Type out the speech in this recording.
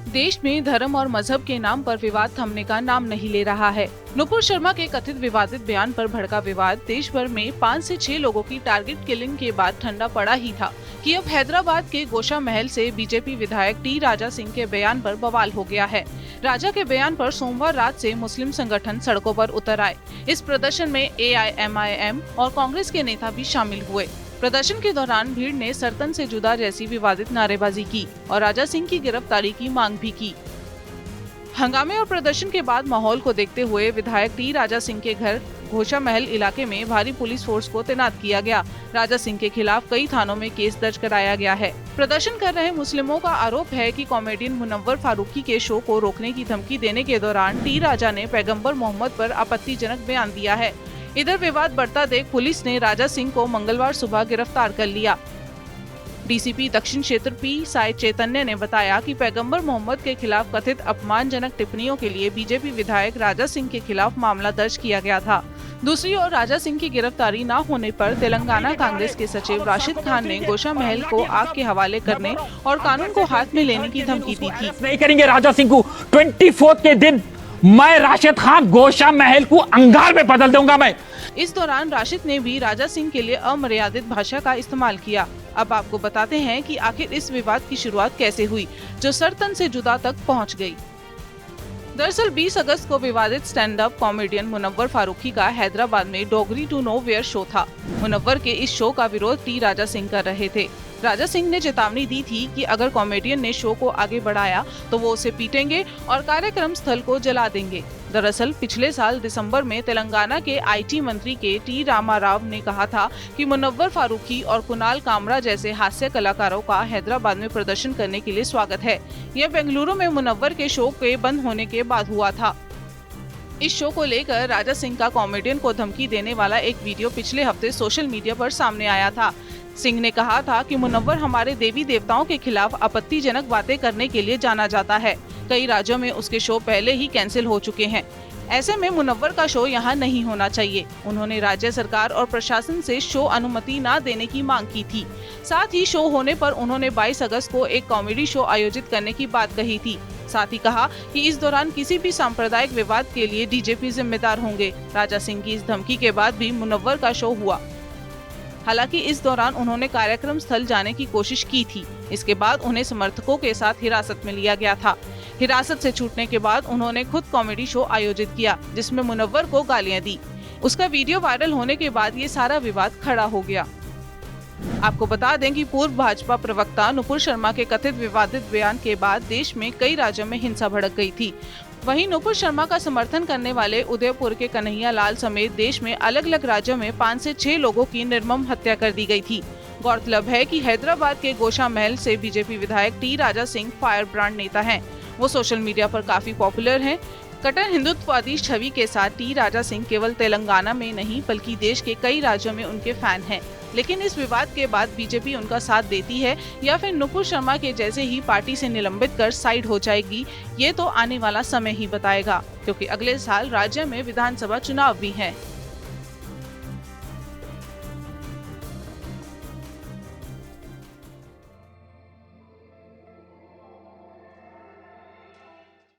देश में धर्म और मजहब के नाम पर विवाद थमने का नाम नहीं ले रहा है। नुपुर शर्मा के कथित विवादित बयान पर भड़का विवाद देश भर में 5 से 6 लोगों की टारगेट किलिंग के बाद ठंडा पड़ा ही था कि अब हैदराबाद के गोशा महल से बीजेपी विधायक टी राजा सिंह के बयान पर बवाल हो गया है। राजा के बयान पर सोमवार रात से मुस्लिम संगठन सड़कों पर उतर आए। इस प्रदर्शन में AIMIM और कांग्रेस के नेता भी शामिल हुए। प्रदर्शन के दौरान भीड़ ने सर्तन से जुदा जैसी विवादित नारेबाजी की और राजा सिंह की गिरफ्तारी की मांग भी की। हंगामे और प्रदर्शन के बाद माहौल को देखते हुए विधायक टी राजा सिंह के घर घोषा महल इलाके में भारी पुलिस फोर्स को तैनात किया गया। राजा सिंह के खिलाफ कई थानों में केस दर्ज कराया गया है। प्रदर्शन कर रहे मुस्लिमों का आरोप है कि कॉमेडियन मुनव्वर फारूकी के शो को रोकने की धमकी देने के दौरान टी राजा ने पैगंबर मोहम्मद पर आपत्तिजनक बयान दिया है। इधर विवाद बढ़ता देख पुलिस ने राजा सिंह को मंगलवार सुबह गिरफ्तार कर लिया। DCP दक्षिण क्षेत्र P साई चैतन्य ने बताया कि पैगंबर मोहम्मद के खिलाफ कथित अपमानजनक टिप्पणियों के लिए बीजेपी विधायक राजा सिंह के खिलाफ मामला दर्ज किया गया था। दूसरी ओर राजा सिंह की गिरफ्तारी न होने पर तेलंगाना कांग्रेस के सचिव राशिद खान ने गोशा महल को आग के हवाले करने और कानून को हाथ में लेने की धमकी दी थी। नहीं करेंगे राजा सिंह को। 24 के दिन मैं राशिद खान गोशा महल को अंगार में बदल दूंगा मैं। इस दौरान राशिद ने भी राजा सिंह के लिए अमर्यादित भाषा का इस्तेमाल किया। अब आपको बताते हैं कि आखिर इस विवाद की शुरुआत कैसे हुई जो सर्तन से जुदा तक पहुंच गई। दरअसल 20 अगस्त को विवादित stand up comedian Munawar Faruqui का हैदराबाद में डोगरी टू नोवेयर शो था। मुनव्वर के इस शो का विरोध टी राजा सिंह कर रहे थे। राजा सिंह ने चेतावनी दी थी कि अगर कॉमेडियन ने शो को आगे बढ़ाया तो वो उसे पीटेंगे और कार्यक्रम स्थल को जला देंगे। दरअसल पिछले साल दिसंबर में तेलंगाना के IT मंत्री के टी रामाराव ने कहा था कि मुनव्वर फारूकी और कुणाल कामरा जैसे हास्य कलाकारों का हैदराबाद में प्रदर्शन करने के लिए स्वागत है। यह बेंगलुरु में मुनव्वर के शो के बंद होने के बाद हुआ था। इस शो को लेकर राजा सिंह का कॉमेडियन को धमकी देने वाला एक वीडियो पिछले हफ्ते सोशल मीडिया पर सामने आया था। सिंह ने कहा था कि मुनव्वर हमारे देवी देवताओं के खिलाफ आपत्तिजनक बातें करने के लिए जाना जाता है। कई राज्यों में उसके शो पहले ही कैंसिल हो चुके हैं। ऐसे में मुनव्वर का शो यहाँ नहीं होना चाहिए। उन्होंने राज्य सरकार और प्रशासन से शो अनुमति न देने की मांग की थी। साथ ही शो होने पर उन्होंने 22 अगस्त को एक कॉमेडी शो आयोजित करने की बात कही थी। साथ ही कहा कि इस दौरान किसी भी सांप्रदायिक विवाद के लिए DJP जिम्मेदार होंगे। राजा सिंह की इस धमकी के बाद भी मुनव्वर का शो हुआ। हालांकि इस दौरान उन्होंने कार्यक्रम स्थल जाने की कोशिश की थी। इसके बाद उन्हें समर्थकों के साथ हिरासत में लिया गया था। हिरासत से छूटने के बाद उन्होंने खुद कॉमेडी शो आयोजित किया जिसमें मुनव्वर को गालियां दी। उसका वीडियो वायरल होने के बाद ये सारा विवाद खड़ा हो गया। आपको बता दें कि पूर्व भाजपा प्रवक्ता नुपुर शर्मा के कथित विवादित बयान के बाद देश में कई राज्यों में हिंसा भड़क गई थी। वहीं नुपुर शर्मा का समर्थन करने वाले उदयपुर के कन्हैया लाल समेत देश में अलग अलग राज्यों में 5 से 6 लोगों की निर्मम हत्या कर दी गई थी। गौरतलब है कि हैदराबाद के गोशा महल से बीजेपी विधायक T Raja Singh fire brand नेता हैं। वो सोशल मीडिया पर काफी पॉपुलर हैं। कट्टर हिंदुत्ववादी छवि के साथ टी राजा सिंह केवल तेलंगाना में नहीं बल्कि देश के कई राज्यों में उनके फैन हैं। लेकिन इस विवाद के बाद बीजेपी उनका साथ देती है या फिर नुपुर शर्मा के जैसे ही पार्टी से निलंबित कर साइड हो जाएगी, ये तो आने वाला समय ही बताएगा, क्योंकि अगले साल राज्य में विधानसभा चुनाव भी है।